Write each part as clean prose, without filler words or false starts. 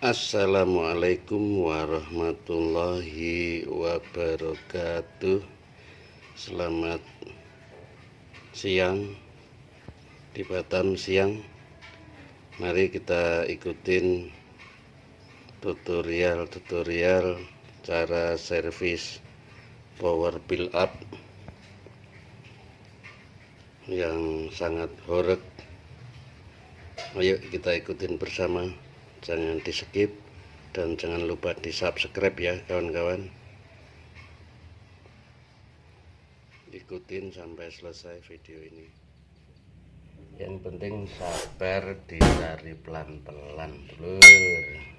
Assalamualaikum warahmatullahi wabarakatuh. Selamat siang di Batam siang. Mari kita ikutin tutorial cara servis power build up yang sangat horeg. Ayo kita ikutin bersama. Jangan di skip dan jangan lupa di subscribe ya kawan-kawan. Ikutin sampai selesai video ini. Yang penting sabar, dicari pelan-pelan dulur.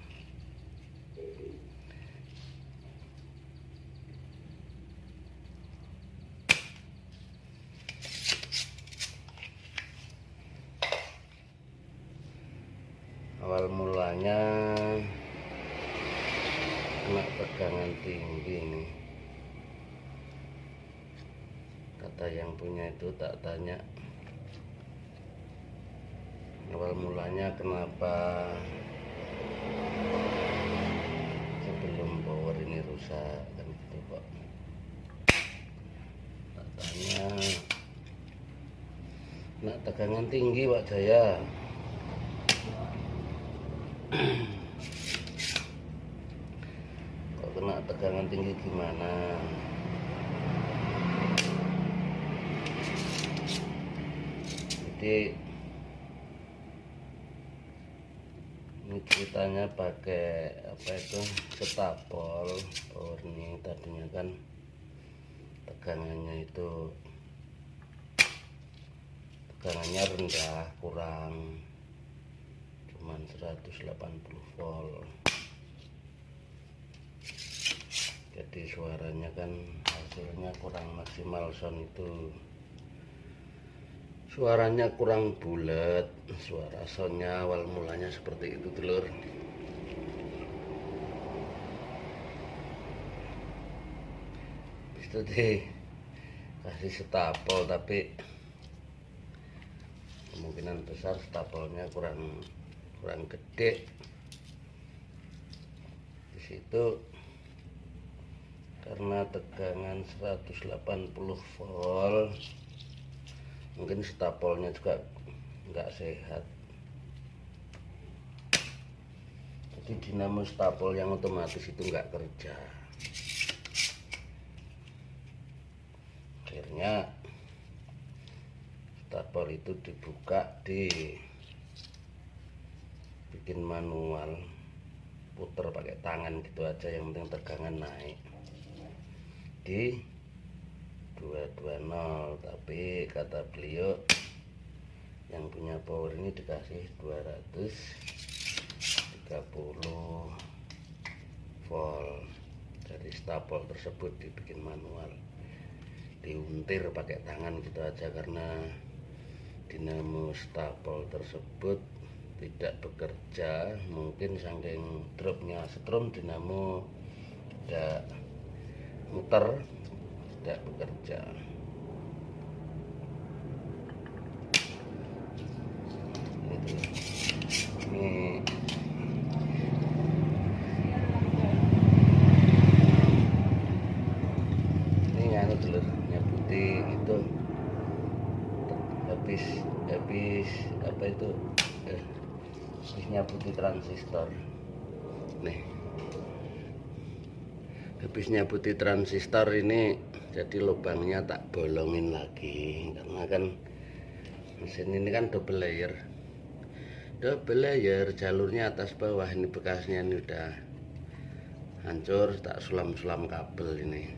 Awal mulanya kena tegangan tinggi ini. Kata yang punya itu tak tanya awal mulanya kenapa sebelum power ini rusak, kan gitu Pak. Tak tanya kena tegangan tinggi Pak Jaya. Kok kena tegangan tinggi gimana? Jadi ini ceritanya pakai apa itu, setapol power ini. Tadinya kan tegangannya rendah, kurang, cuman 180 volt. Jadi suaranya kan hasilnya kurang maksimal, sound itu suaranya kurang bulat, suara soundnya awal mulanya seperti itu dulur. Itu deh kasih setapol, tapi kemungkinan besar setapolnya kurang gede. Di situ karena tegangan 180 volt, mungkin setapolnya juga nggak sehat. Jadi dinamo setapol yang otomatis itu nggak kerja. Akhirnya setapol itu dibuka, bikin manual, puter pakai tangan gitu aja, yang penting tegangan naik di 220. Tapi kata beliau yang punya power ini dikasih 230 volt. Dari stapol tersebut dibikin manual, diuntir pakai tangan gitu aja, karena dinamo stapol tersebut tidak bekerja. Mungkin saking dropnya setrum, dinamo tidak muter, tidak bekerja. Ini nganu dulur, nyabuti itu habis apa itu, habis nyabuti transistor nih. Habis nyabuti transistor ini, jadi lubangnya tak bolongin lagi, karena kan mesin ini kan double layer, jalurnya atas bawah. Ini bekasnya ini udah hancur, tak sulam kabel ini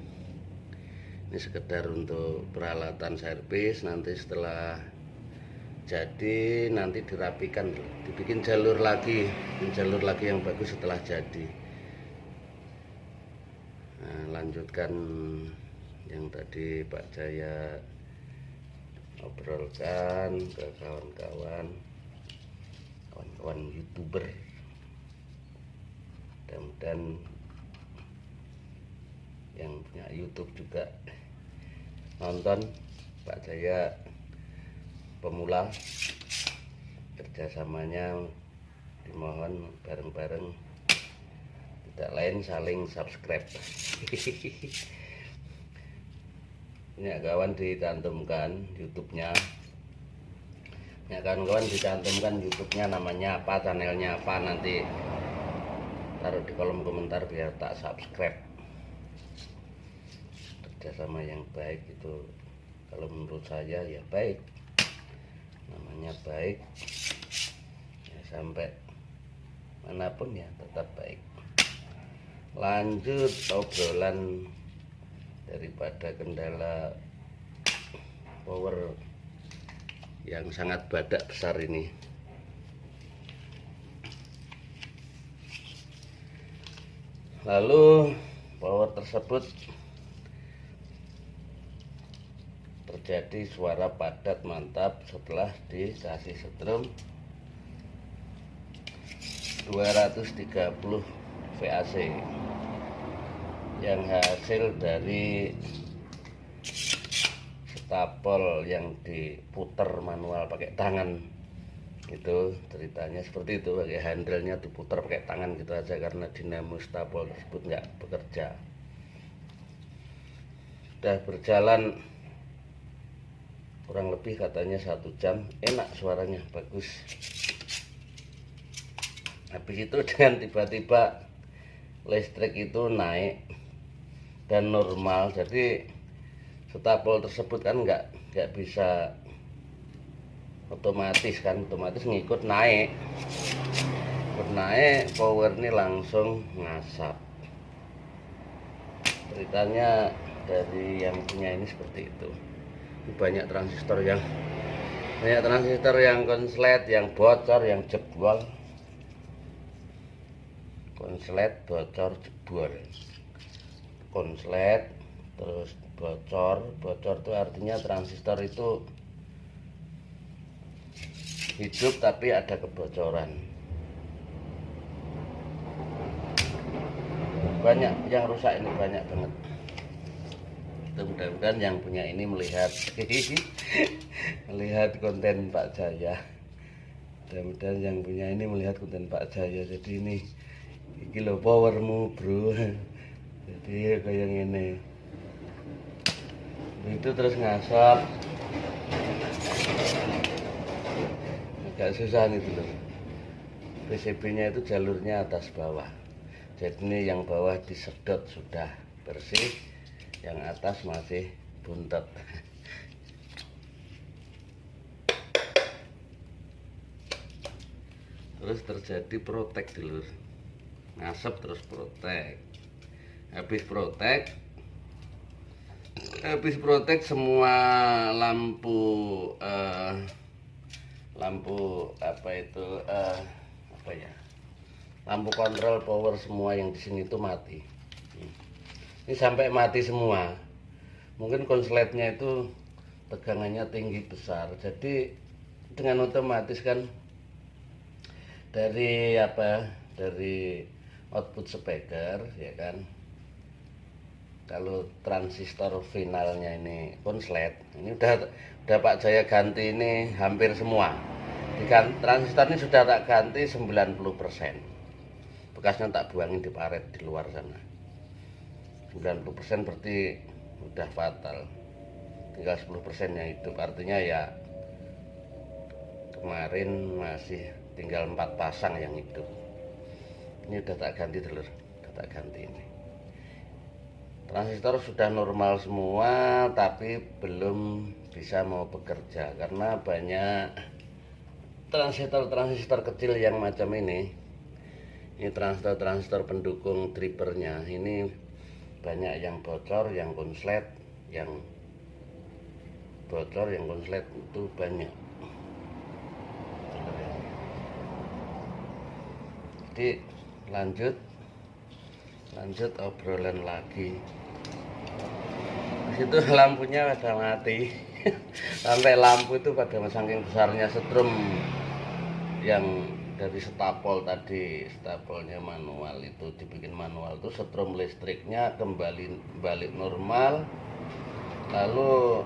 sekedar untuk peralatan servis. Nanti setelah jadi, nanti dirapikan, dibikin jalur lagi yang bagus setelah jadi. Nah, lanjutkan yang tadi Pak Jaya obrolkan ke kawan-kawan YouTuber. Dan yang punya YouTube juga nonton. Pak Jaya pemula, kerjasamanya dimohon bareng-bareng tidak lain saling subscribe. Ini kawan dicantumkan YouTube-nya. Ya kawan-kawan dicantumkan YouTube-nya, namanya apa, channelnya apa, nanti taruh di kolom komentar biar tak subscribe. Kerjasama yang baik itu kalau menurut saya ya baik, namanya baik ya, sampai manapun ya tetap baik. Lanjut obrolan daripada kendala power yang sangat badak besar ini. Lalu power tersebut terjadi suara padat mantap setelah dikasih setrum 230 VAC yang hasil dari stapel yang diputer manual pakai tangan. Itu ceritanya seperti itu, pakai handle-nya diputer pakai tangan gitu aja karena dinamo stapel tersebut nggak bekerja. Sudah berjalan kurang lebih katanya 1 jam, enak suaranya, bagus. Habis itu dengan tiba-tiba listrik itu naik dan normal, jadi stapel tersebut kan nggak bisa otomatis kan, otomatis ngikut naik, power ini langsung ngasap. Ceritanya dari yang punya ini seperti itu. Banyak transistor yang konslet, yang bocor, yang jebol. Konslet, bocor, jebol. Konslet terus bocor itu artinya transistor itu hidup tapi ada kebocoran. Banyak yang rusak ini, banyak banget. Mudah-mudahan yang punya ini melihat melihat konten Pak Jaya. Mudah-mudahan yang punya ini melihat konten Pak Jaya. Jadi ini lho powermu bro. Jadi kayak gini itu terus ngasap, agak susah nih dulu. PCB-nya itu jalurnya atas bawah, jadi ini yang bawah disedot sudah bersih, yang atas masih buntet. Terus terjadi protek dulu, ngasap terus protek. Habis protek semua lampu lampu kontrol power semua yang di sini itu mati. Ini sampai mati semua. Mungkin konsletnya itu tegangannya tinggi besar, jadi dengan otomatis kan dari output speaker ya kan, kalau transistor finalnya ini konslet, ini udah Pak Jaya ganti ini hampir semua. Transistor ini sudah tak ganti 90%. Bekasnya tak buangin di paret di luar sana. 90% berarti udah fatal. Tinggal 10% yang hidup, artinya ya kemarin masih tinggal 4 pasang yang hidup. Ini udah tak ganti telur, udah tak ganti ini. Transistor sudah normal semua, tapi belum bisa mau bekerja karena banyak transistor kecil yang macam ini. Ini transistor pendukung drivernya, ini banyak yang bocor, yang konslet, itu banyak. Jadi lanjut obrolan lagi. Di situ lampunya pada mati. Sampai lampu itu pada saking besarnya setrum yang dari stapel tadi, stapelnya manual itu dibikin manual, itu setrum listriknya kembali balik normal. Lalu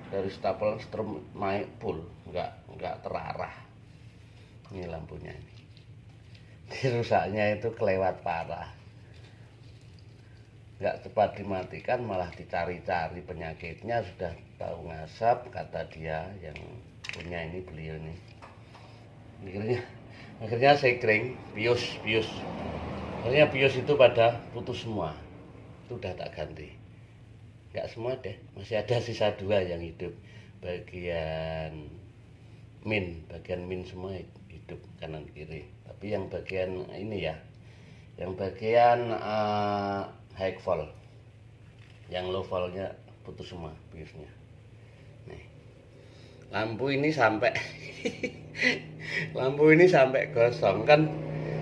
dari stapel setrum naik full, nggak terarah. Ini lampunya ini. Rusaknya itu kelewat parah. nggak cepat dimatikan, malah dicari-cari penyakitnya. Sudah tahu ngasap, kata dia yang punya ini, beliau ini. Akhirnya saya kering, bius. Akhirnya bius itu pada putus semua. Itu udah tak ganti. Nggak semua deh, masih ada sisa 2 yang hidup. Bagian min semua hidup kanan kiri. Tapi yang bagian ini ya, yang bagian high vol, yang low volnya putus semua biusnya. Nih, lampu ini sampai gosong kan.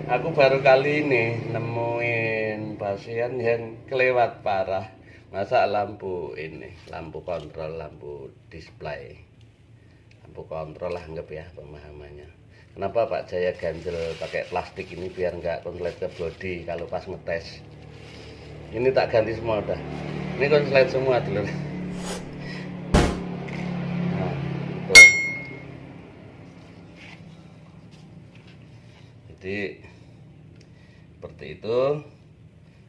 Aku baru kali ini nemuin pasien yang kelewat parah, masa lampu ini, lampu kontrol, lampu display, lampu kontrol lah anggap ya pemahamannya. Kenapa Pak Jaya ganjel pakai plastik ini biar nggak konslet ke body kalau pas ngetes. Ini tak ganti semua udah. Ini konslet semua dulu. Nah, tuh. Jadi seperti itu,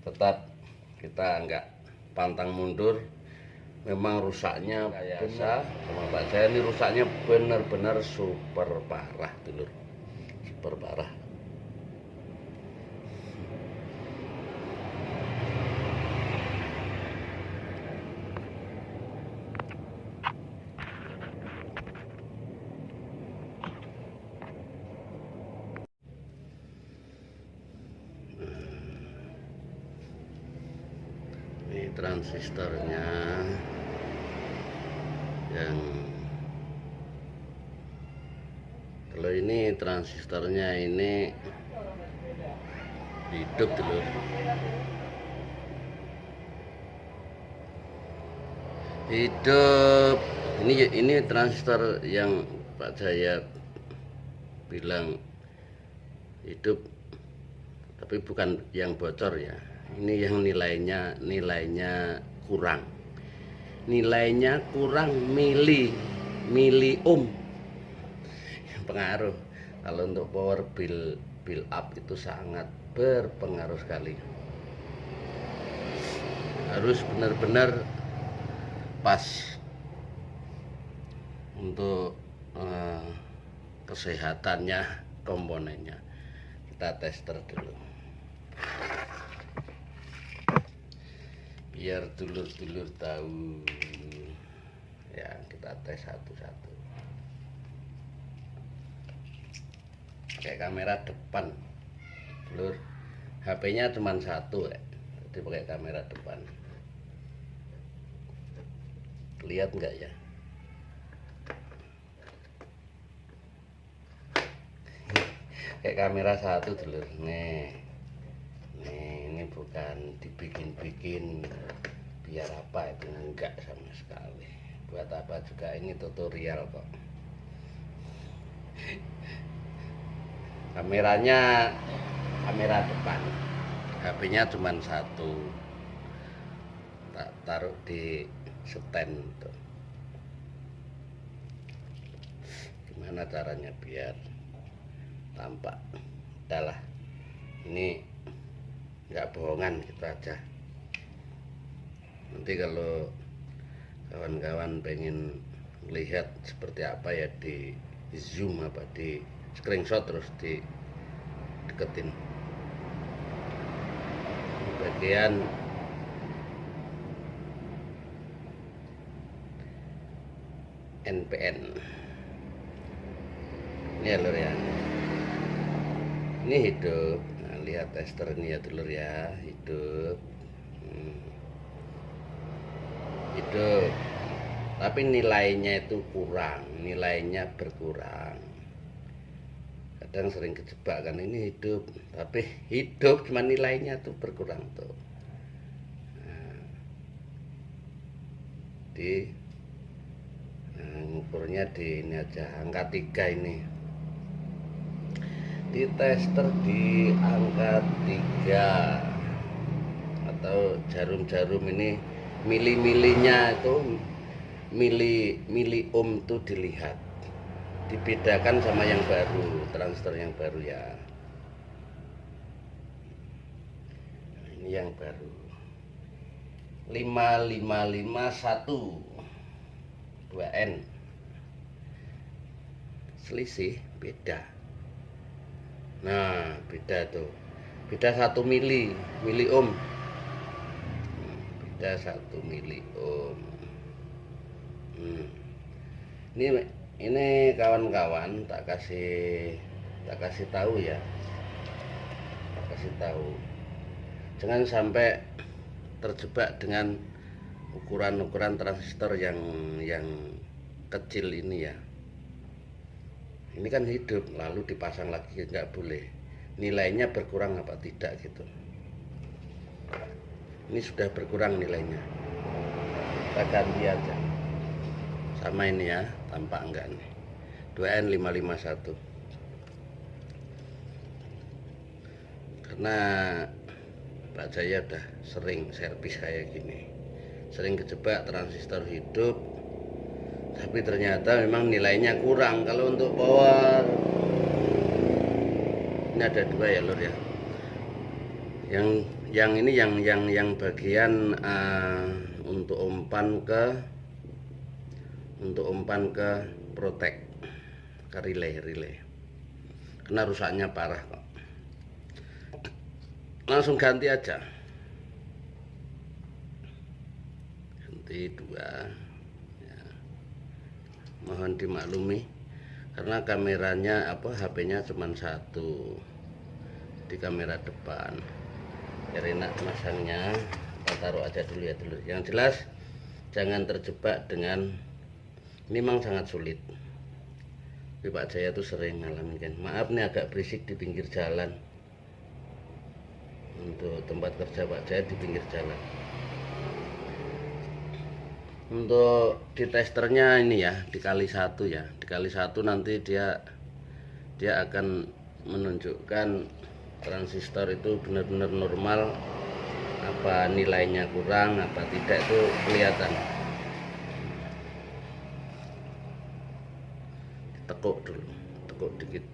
tetap kita nggak pantang mundur. Memang rusaknya biasa sama Pak Jaya ini, rusaknya benar-benar super parah dulur, super parah. Ini transistornya yang, kalau ini transistornya ini hidup dulu. Hidup. Ini transistor yang Pak Jaya bilang hidup, tapi bukan yang bocor ya. Ini yang nilainya kurang. Nilainya kurang mili ohm. Pengaruh. Kalau untuk power bill up itu sangat berpengaruh sekali. Harus benar-benar pas untuk kesehatannya komponennya. Kita tester dulu biar dulur-dulur tahu ya. Kita tes satu-satu pakai kamera depan dulur. HP-nya cuma 1 ya, jadi pakai kamera depan. Lihat enggak ya? Kayak kamera 1 dulur. Nih, ini bukan dibikin-bikin biar apa itu, enggak sama sekali. Buat apa juga, ini tutorial kok. Kameranya kamera depan, HP-nya cuma 1, tak taruh di stand tuh. Gimana caranya biar tampak? Udahlah, ini nggak bohongan gitu aja. Nanti kalau kawan-kawan pengen lihat seperti apa ya, di zoom apa, di screenshot terus di deketin bagian NPN ini ya lur ya. Ini hidup. Nah, lihat tester ini ya dulur ya, hidup. Hidup, tapi nilainya itu kurang, nilainya berkurang. Kadang sering kejebak kan, ini hidup tapi hidup cuma nilainya tuh berkurang tuh. Nah, ngukurnya di ini aja, angka 3 ini. Di tester di angka 3 atau jarum-jarum ini, mili-milinya itu mili ohm tuh dilihat, dibedakan sama yang baru, transistor yang baru ya. Ini yang baru, 5551 2N. Selisih beda. Nah, beda tuh. Beda 1 mili ohm. Beda 1 mili ohm. Ini kawan-kawan tak kasih tahu ya. Tak kasih tahu. Jangan sampai terjebak dengan ukuran-ukuran transistor yang kecil ini ya. Ini kan hidup lalu dipasang lagi, nggak boleh. Nilainya berkurang apa tidak gitu. Ini sudah berkurang nilainya. Kita ganti aja. Sama ini ya, tampak enggak nih. 2N551. Karena Pak Jaya udah sering servis kayak gini. Sering kejebak transistor hidup, tapi ternyata memang nilainya kurang. Kalau untuk power ini ada 2 ya lur ya. Yang ini yang bagian untuk umpan ke protek, ke relay. Karena rusaknya parah kok. Langsung ganti aja. Ganti 2 ya. Mohon dimaklumi karena kameranya HP-nya cuma 1 di kamera depan. Biar enak masangnya, kita taruh aja dulu ya dulu. Yang jelas jangan terjebak dengan ini, memang sangat sulit. Tapi Pak Jaya tuh sering ngalamin kan. Maaf nih agak berisik di pinggir jalan. Untuk tempat kerja Pak Jaya di pinggir jalan. Untuk di testernya ini ya dikali 1 ya, dikali 1 nanti dia akan menunjukkan transistor itu benar-benar normal, apa nilainya kurang apa tidak itu kelihatan. Tekuk dulu, tekuk dikit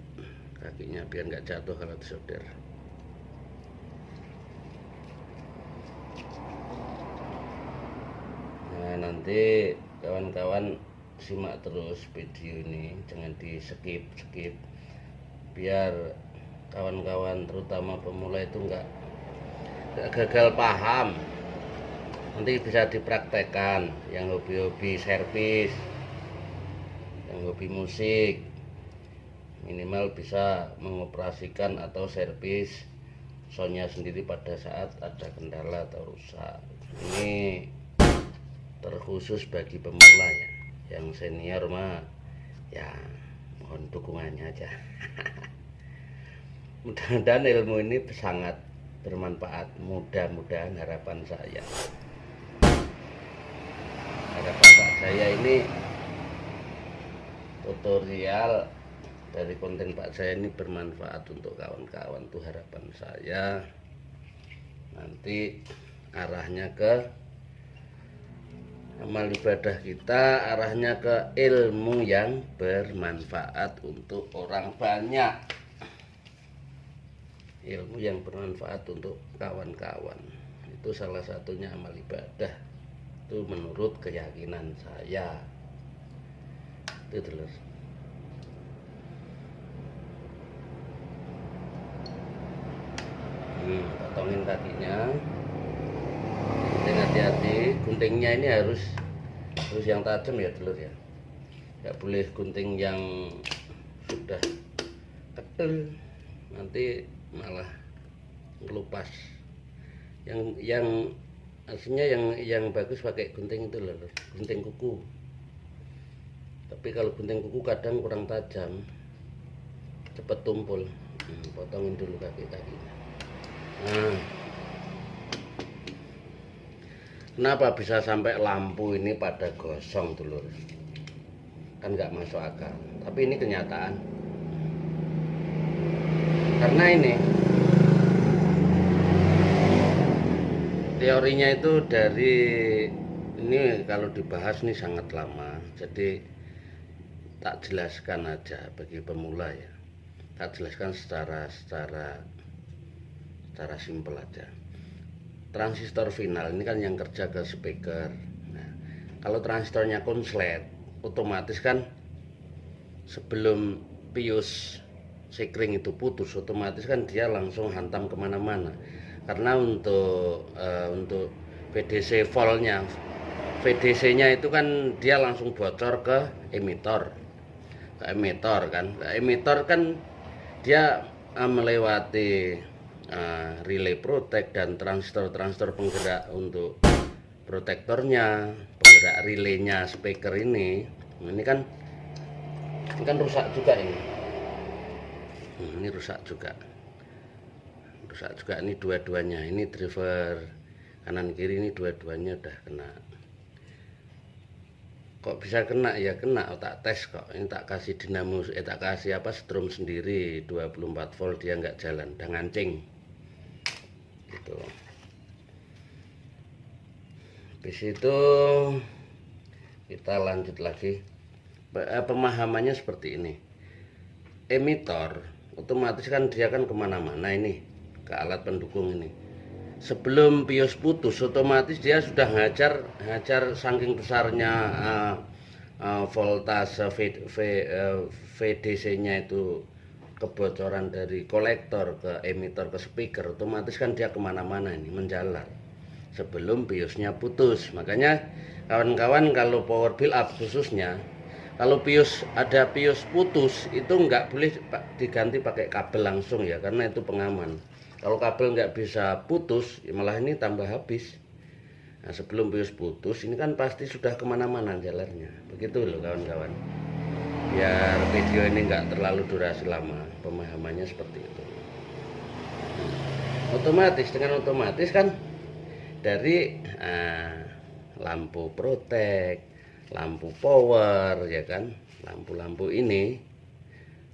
kakinya biar nggak jatuh kalau disolder. Nah, nanti kawan-kawan simak terus video ini, jangan di skip biar kawan-kawan terutama pemula itu nggak gagal paham. Nanti bisa dipraktekkan yang hobi-hobi servis, yang hobi musik, minimal bisa mengoperasikan atau servis soundnya sendiri pada saat ada kendala atau rusak. Ini terkhusus bagi pemula ya. Yang senior mah ya mohon dukungannya aja. Mudah-mudahan ilmu ini sangat bermanfaat. Mudah-mudahan harapan saya Pak Jaya ini tutorial dari konten Pak Jaya ini bermanfaat untuk kawan-kawan. Tuh harapan saya. Nanti arahnya ke amal ibadah kita, arahnya ke ilmu yang bermanfaat untuk orang banyak, ilmu yang bermanfaat untuk kawan-kawan. Itu salah satunya amal ibadah, itu menurut keyakinan saya. Itu terus potongin kakinya. Hati-hati, guntingnya ini harus yang tajam ya telur ya, nggak boleh gunting yang sudah kecil, nanti malah ngelupas. Yang aslinya yang bagus pakai gunting itu loh, gunting kuku. Tapi kalau gunting kuku kadang kurang tajam, cepet tumpul. Potongin dulu kaki-kakinya. Nah, kenapa bisa sampai lampu ini pada gosong dulur? Kan nggak masuk akal. Tapi ini kenyataan. Karena ini teorinya itu dari ini kalau dibahas nih sangat lama. Jadi tak jelaskan aja bagi pemula ya. Tak jelaskan secara simpel aja. transistor final ini kan yang kerja ke speaker. Nah, kalau transistornya konslet, otomatis kan sebelum pius sekring itu putus, otomatis kan dia langsung hantam kemana-mana. Karena untuk VDC voltnya, VDC-nya itu kan dia langsung bocor ke emitor, kan dia melewati relay protect dan transistor penggerak untuk protektornya, penggerak relaynya speaker ini kan rusak juga ini. Ini rusak juga ini dua-duanya, ini driver kanan kiri ini dua-duanya udah kena. Kok bisa kena? Ya kena, tak tes kok. Ini tak kasih dinamo, tak kasih strom sendiri 24 volt, dia nggak jalan, udah ngancing gitu. Habis itu kita lanjut lagi. Pemahamannya seperti ini. Emitor otomatis kan dia kan kemana-mana ini, ke alat pendukung ini. Sebelum pius putus, otomatis dia sudah ngajar saking besarnya voltase VDC-nya itu, kebocoran dari kolektor ke emitor ke speaker, otomatis kan dia kemana-mana ini, menjalar sebelum piusnya putus. Makanya kawan-kawan kalau power build up khususnya, kalau ada pius putus itu nggak boleh diganti pakai kabel langsung ya, karena itu pengaman. Kalau kabel nggak bisa putus, malah ini tambah habis. Nah, sebelum pius putus, ini kan pasti sudah kemana-mana jalarnya. Begitu loh kawan-kawan. Biar video ini nggak terlalu durasi lama, pemahamannya seperti itu. Dengan otomatis kan dari lampu protek, lampu power, ya kan, lampu-lampu ini,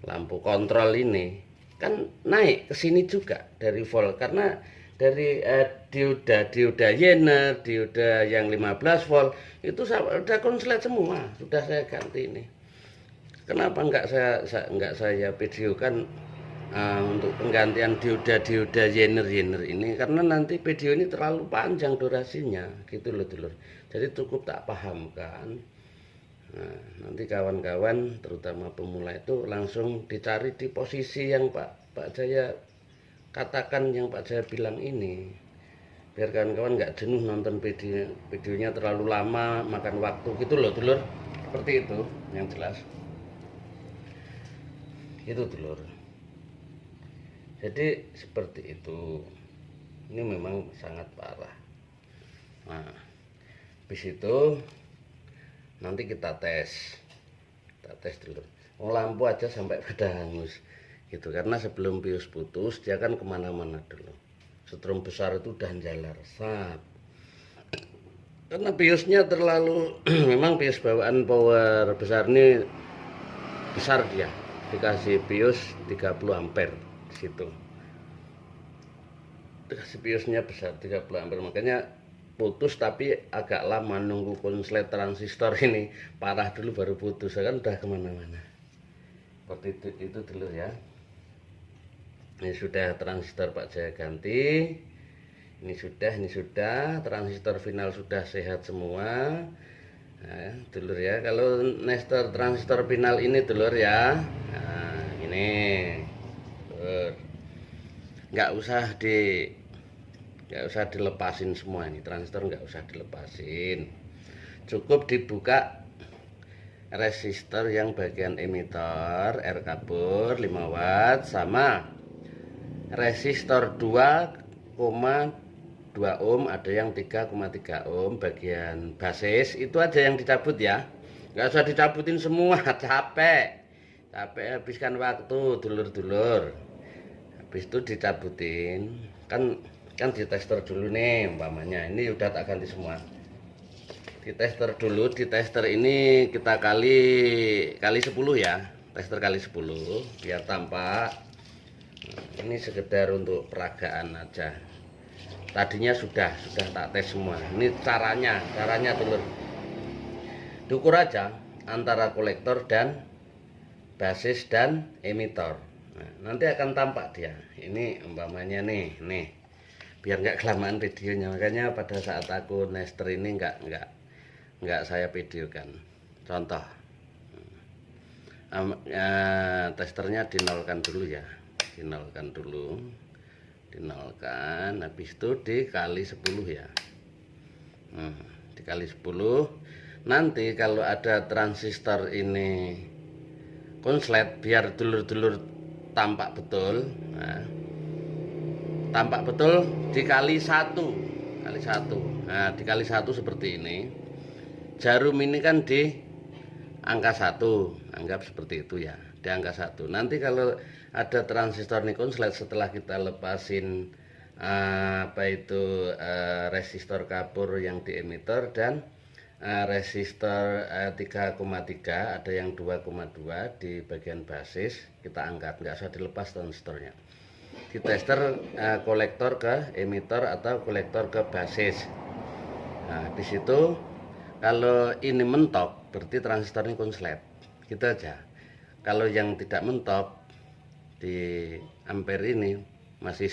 lampu kontrol ini kan naik ke sini juga dari volt, karena dari dioda Yener, dioda yang 15 volt itu sudah konslet semua, sudah saya ganti ini. Kenapa nggak saya videokan untuk penggantian dioda Yener ini, karena nanti video ini terlalu panjang durasinya gitu loh dulur. Jadi cukup tak pahamkan. Nah, nanti kawan-kawan terutama pemula itu langsung dicari di posisi yang Pak Jaya katakan, yang Pak Jaya bilang ini, biar kawan-kawan nggak jenuh nonton videonya terlalu lama, makan waktu gitu loh dulur. Seperti itu yang jelas itu dulur. Jadi seperti itu, ini memang sangat parah. Nah, habis itu nanti kita tes dulu. Lampu aja sampai pada hangus gitu, karena sebelum pius putus dia kan kemana-mana dulu. Strom besar itu udah jalar karena piusnya terlalu memang pius bawaan power besar ini besar, dia dikasih pius 30 ampere di situ, dikasih piusnya besar 30 ampere, makanya putus. Tapi agak lama nunggu konslet transistor ini parah dulu baru putus, kan udah kemana-mana. Seperti itu dulu ya. Ini sudah transistor Pak Jaya ganti, ini sudah transistor final sudah sehat semua. Nah, dulur ya, kalau nester transistor final ini dulur ya, nah ini nggak usah dilepasin semua, ini transistor nggak usah dilepasin, cukup dibuka resistor yang bagian emitor R kabur 5 watt sama resistor 2,2 ohm, ada yang 3,3 ohm bagian basis, itu aja yang dicabut ya, nggak usah dicabutin semua, capek habiskan waktu dulur-dulur. Habis itu dicabutin kan di tester dulu nih, umpamanya ini udah tak ganti semua, di tester dulu. Di tester ini kita kali 10 ya, tester kali 10 biar tampak. Ini sekedar untuk peragaan aja, tadinya sudah tak tes semua. Ini caranya dulur, diukur aja antara kolektor dan basis dan emitor. Nah, nanti akan tampak dia. Ini umpamanya nih biar nggak kelamaan videonya. Makanya pada saat aku nester ini nggak saya videokan. Contoh, testernya dinolkan dulu ya, dinolkan dulu, dinolkan, habis itu dikali 10 ya. Dikali 10. Nanti kalau ada transistor ini konslet, biar dulur-dulur tampak betul, tampak betul, dikali 1 kali 1. Nah, dikali 1 seperti ini. Jarum ini kan di angka 1, anggap seperti itu ya, di angka 1. Nanti kalau ada transistor ini konslet, setelah kita lepasin resistor kapur yang di emitter dan resistor 3,3, ada yang 2,2 di bagian basis, kita angkat, nggak usah dilepas transistornya. Di tester kolektor ke emitter atau kolektor ke basis. Nah, di situ kalau ini mentok berarti transistor ini konslet, gitu aja. Kalau yang tidak mentok di ampere ini masih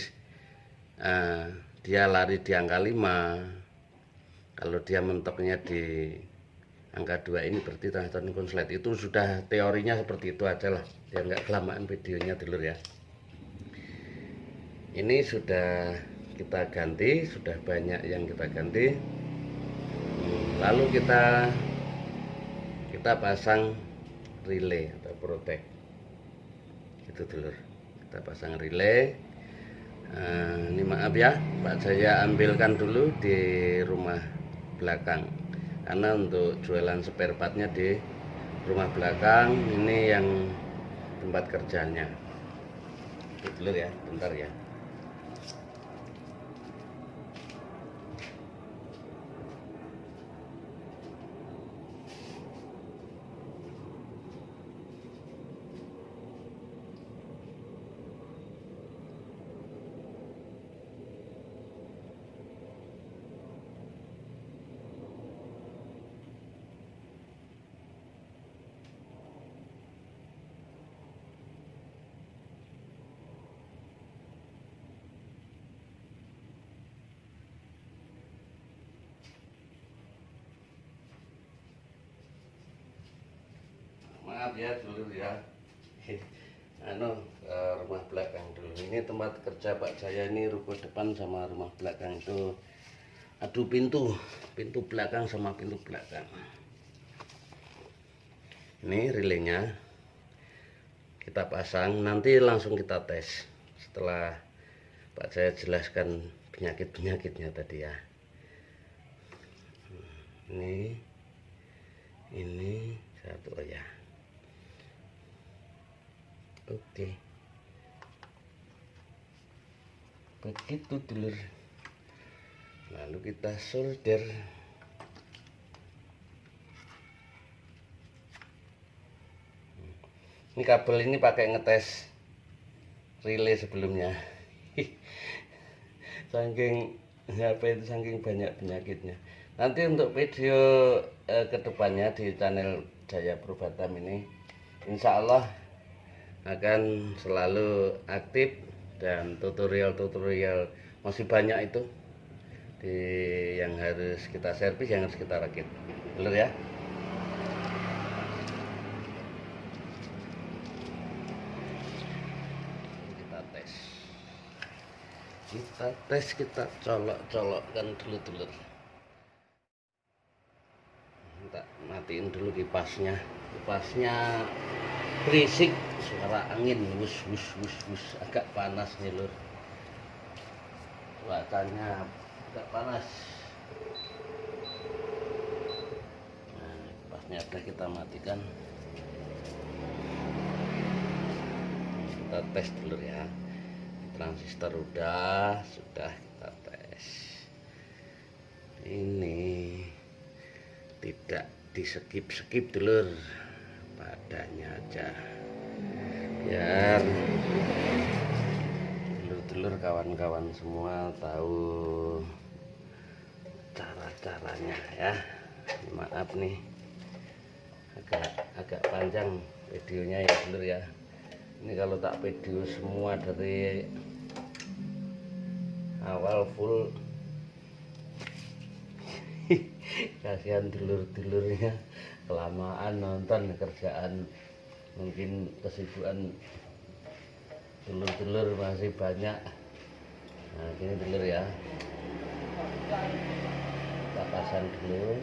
dia lari di angka 5. Kalau dia mentoknya di angka 2 ini berarti transistor ini konslet. Itu sudah teorinya seperti itu aja lah, biar nggak kelamaan videonya dulur ya. Ini sudah kita ganti, sudah banyak yang kita ganti. Lalu kita pasang relay atau protect, gitu dulur. Kita pasang relay. Ini maaf ya, Pak Jaya ambilkan dulu di rumah belakang, karena untuk jualan spare partnya di rumah belakang ini yang tempat kerjanya. Itu dulur ya, bentar ya. Maaf ya dulu ya, rumah belakang dulu. Ini tempat kerja Pak Jaya, ini ruko depan sama rumah belakang itu adu pintu belakang sama pintu belakang. Ini relaynya kita pasang, nanti langsung kita tes setelah Pak Jaya jelaskan penyakitnya tadi ya. Ini satu ya. Oke, begitu dulur. Lalu kita solder. Ini kabel ini pakai ngetes relay sebelumnya. Saking saking banyak penyakitnya. Nanti untuk video kedepannya di channel Jaya Purbatam ini, insya Allah akan selalu aktif dan tutorial masih banyak itu yang harus kita servis, yang harus kita rakit, bener ya. Kita tes, kita colok-colokkan dulu. Kita matiin dulu kipasnya berisik, suara angin wus, agak panas nih lur, cuacanya agak panas. Nah, kipasnya udah kita matikan, kita tes dulu ya. Transistor sudah kita tes. Ini tidak di skip dulur, padanya aja, biar dulur kawan-kawan semua tahu cara-caranya ya. Maaf nih agak panjang videonya ya dulur ya. Ini kalau tak video semua dari awal full. Kasihan dulur-dulurnya kelamaan nonton, kerjaan mungkin kesibukan dulur-dulur masih banyak. Nah gini dulur ya, kita pasang dulu.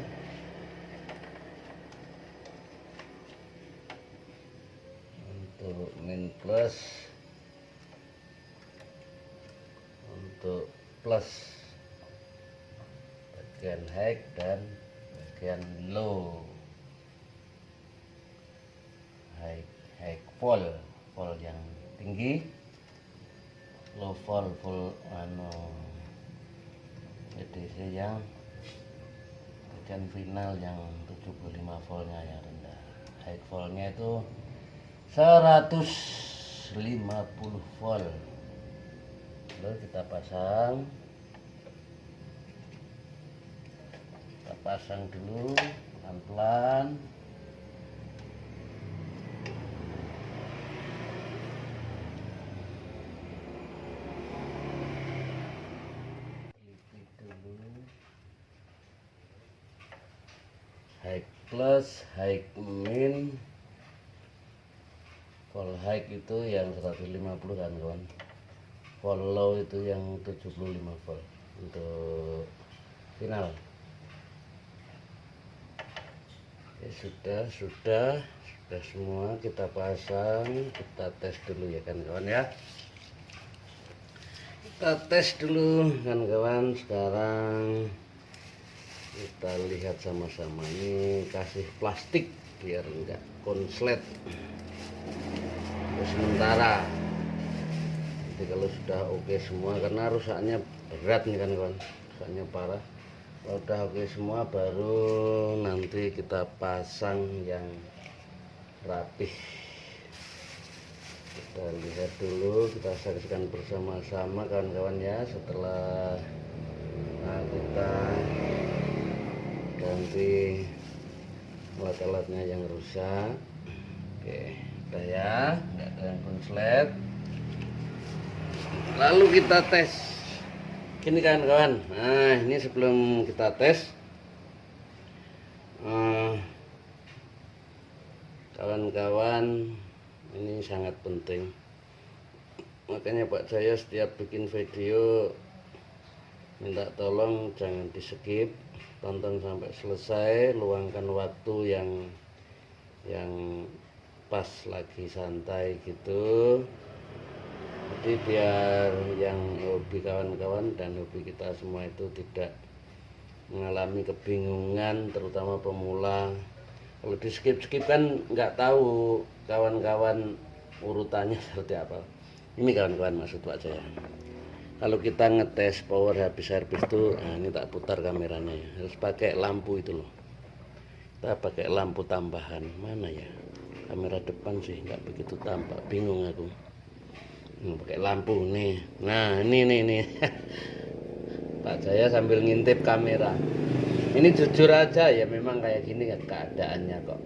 Untuk min plus, untuk plus bagian high dan bagian low. High vol yang tinggi, low vol EDC yang bagian final yang 75 voltnya yang rendah. High voltnya itu 150 volt. Lalu kita pasang dulu pelan-pelan. Teliti dulu. High plus, high min. Vol high itu yang 150 kan kawan. Vol low itu yang 75 volt untuk final. Ya, sudah semua kita pasang. Kita tes dulu ya kan kawan ya. Kita tes dulu kan kawan. Sekarang kita lihat sama-sama. Ini kasih plastik biar enggak konslet sementara. Jadi kalau sudah oke semua, karena rusaknya berat nih kan kawan, rusaknya parah. Kalau udah oke semua baru nanti kita pasang yang rapih. Kita lihat dulu, kita saksikan bersama-sama kawan-kawan ya. Setelah kita ganti alat-alatnya yang rusak. Oke, udah ya, nggak ada yang konslet. Lalu kita tes. Gini kawan-kawan. Nah, ini sebelum kita tes, kawan-kawan, ini sangat penting. Makanya Pak Jaya setiap bikin video minta tolong jangan di skip, tonton sampai selesai, luangkan waktu yang pas lagi santai gitu. Jadi biar yang hobi kawan-kawan dan hobi kita semua itu tidak mengalami kebingungan, terutama pemula. Kalau di skip-skip kan nggak tahu kawan-kawan urutannya seperti apa. Ini kawan-kawan maksud Pak Jaya. Kalau kita ngetes power habis servis itu, nah ini tak putar kameranya ya. Harus pakai lampu itu loh. Kita pakai lampu tambahan. Mana ya? Kamera depan sih nggak begitu tampak, bingung aku. Pakai lampu nih. Nah ini Pak Jaya sambil ngintip kamera. Ini jujur aja ya, memang kayak gini kan keadaannya kok.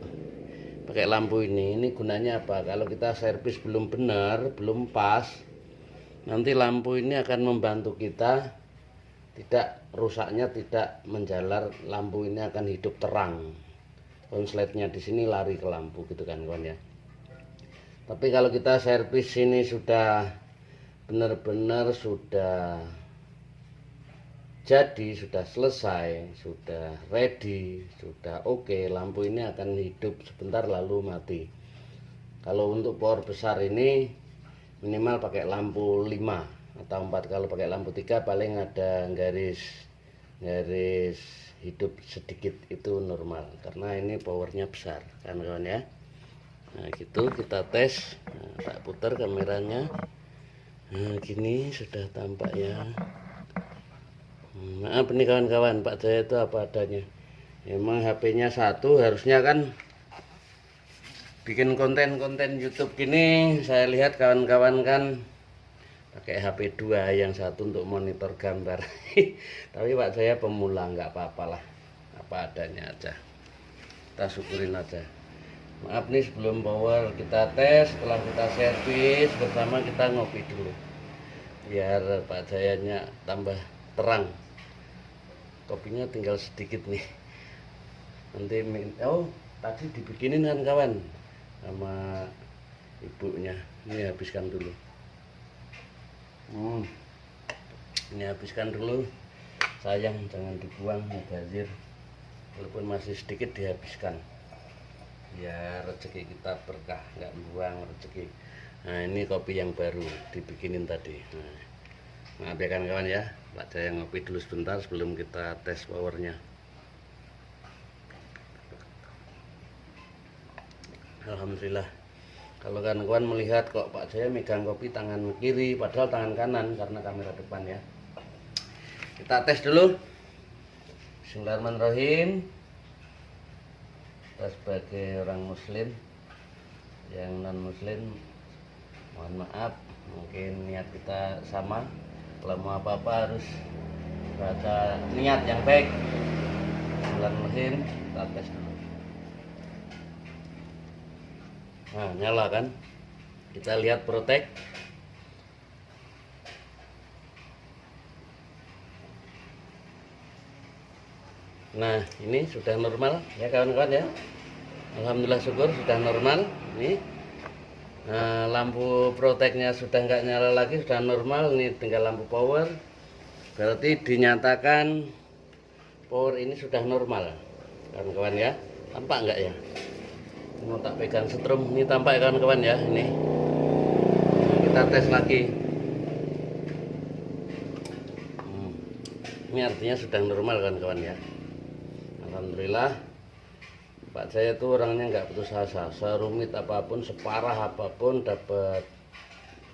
Pakai lampu ini gunanya apa? Kalau kita servis belum benar, belum pas, nanti lampu ini akan membantu kita tidak rusaknya tidak menjalar. Lampu ini akan hidup terang. Konsletnya di sini lari ke lampu gitu kan kawan ya. Tapi kalau kita servis ini sudah benar-benar sudah jadi, sudah selesai, sudah ready, sudah oke, lampu ini akan hidup sebentar lalu mati. Kalau untuk power besar ini minimal pakai lampu 5 atau 4. Kalau pakai lampu 3 paling ada garis hidup sedikit, itu normal karena ini powernya besar kan kawan ya. Nah gitu kita tes. Nah, tak putar kameranya. Nah gini sudah tampak ya. Maaf nih kawan-kawan, Pak Jaya itu apa adanya. Emang HP-nya satu, harusnya kan bikin konten-konten YouTube gini. Saya lihat kawan-kawan kan pakai HP 2, yang satu untuk monitor gambar. Tapi Pak Jaya pemula, nggak apa-apa lah, apa adanya aja. Kita syukurin aja. Maaf nih sebelum power kita tes, setelah kita servis bersama kita ngopi dulu. biar Pak Jayanya tambah terang. Kopinya tinggal sedikit nih. Nanti tadi dibikinin kan kawan sama ibunya. Ini habiskan dulu. Ini habiskan dulu. Sayang, jangan dibuang, mubazir. Walaupun masih sedikit dihabiskan. Ya rezeki kita berkah, nggak buang rezeki. Nah ini kopi yang baru dibikinin tadi. Maaf ya kawan ya, Pak Jaya ngopi dulu sebentar sebelum kita tes powernya. Alhamdulillah. Kalau kawan melihat kok Pak Jaya megang kopi tangan kiri padahal tangan kanan karena kamera depan ya. Kita tes dulu. Bismillahirrahmanirrahim. Kita sebagai orang muslim, yang non muslim mohon maaf, mungkin niat kita sama. Kalau mau apa-apa harus baca niat yang baik. Bismillahirrahmanirrahim. Kita tes dulu. Nah nyala kan, kita lihat protek. Nah ini sudah normal ya kawan-kawan ya. Alhamdulillah syukur sudah normal. Ini lampu proteknya sudah nggak nyala lagi, sudah normal. Ini tinggal lampu power. Berarti dinyatakan power ini sudah normal kawan-kawan ya. Tampak nggak ya? Mau tak pegang setrum, ini tampak ya kawan-kawan ya. Ini kita tes lagi. Ini artinya sudah normal kawan-kawan ya. Alhamdulillah Pak Jaya tuh orangnya nggak putus asa, serumit apapun, separah apapun dapat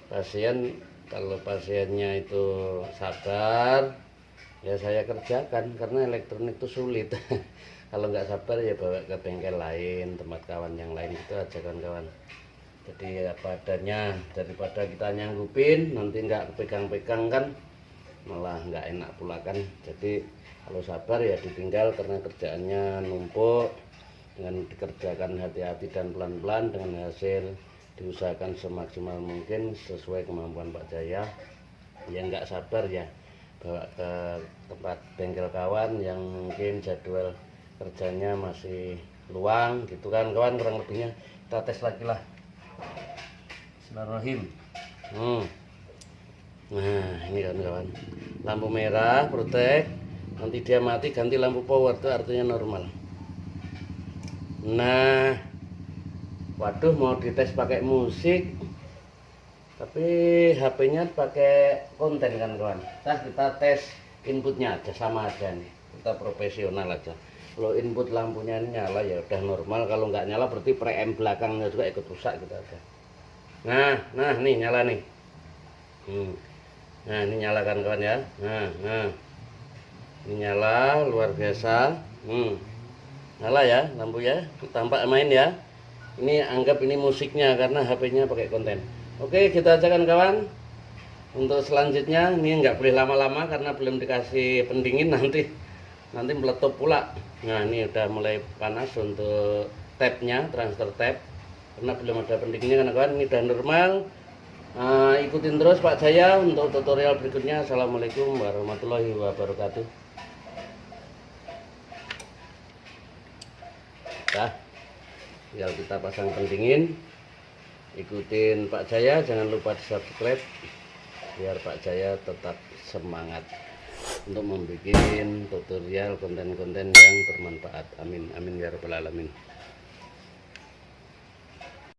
pasien. Kalau pasiennya itu sabar ya saya kerjakan, karena elektronik itu sulit. Kalau nggak sabar ya bawa ke bengkel lain, tempat kawan yang lain, itu aja kawan-kawan. Jadi apa adanya, daripada kita nyanggupin nanti nggak pegang-pegang kan malah nggak enak pula kan. Jadi kalau sabar ya ditinggal, karena kerjaannya numpuk. Dengan dikerjakan hati-hati dan pelan-pelan, dengan hasil diusahakan semaksimal mungkin sesuai kemampuan Pak Jaya. Ya nggak sabar ya bawa ke tempat bengkel kawan yang mungkin jadwal kerjanya masih luang gitu kan kawan, kurang lebihnya. Kita tes lagi lah. Bismillahirrahmanirrahim. Nah ini kawan-kawan, lampu merah protek, nanti dia mati ganti lampu power, itu artinya normal. Nah waduh, mau dites pakai musik tapi HP-nya pakai konten kan kawan. Kita tes inputnya aja, sama aja nih, kita profesional aja. Kalau input lampunya ini nyala ya udah normal, kalau nggak nyala berarti preamp belakangnya juga ikut rusak gitu aja. Nah nih nyala nih. Nah ini nyala kan kawan ya. Nah ini nyala luar biasa. Nyala ya lampu ya, tampak main ya. Ini anggap ini musiknya karena HP-nya pakai konten. Oke, kita aja kan kawan. Untuk selanjutnya ini nggak boleh lama-lama karena belum dikasih pendingin, nanti meletup pula. Nah ini udah mulai panas untuk tabnya, transfer tab, karena belum ada pendinginnya kan kawan. Ini udah normal. Ikutin terus Pak Jaya untuk tutorial berikutnya. Assalamualaikum warahmatullahi wabarakatuh. Tinggal kita pasang pendingin. Ikutin Pak Jaya, jangan lupa di subscribe biar Pak Jaya tetap semangat untuk membuat tutorial konten-konten yang bermanfaat. Amin amin ya rabbal alamin.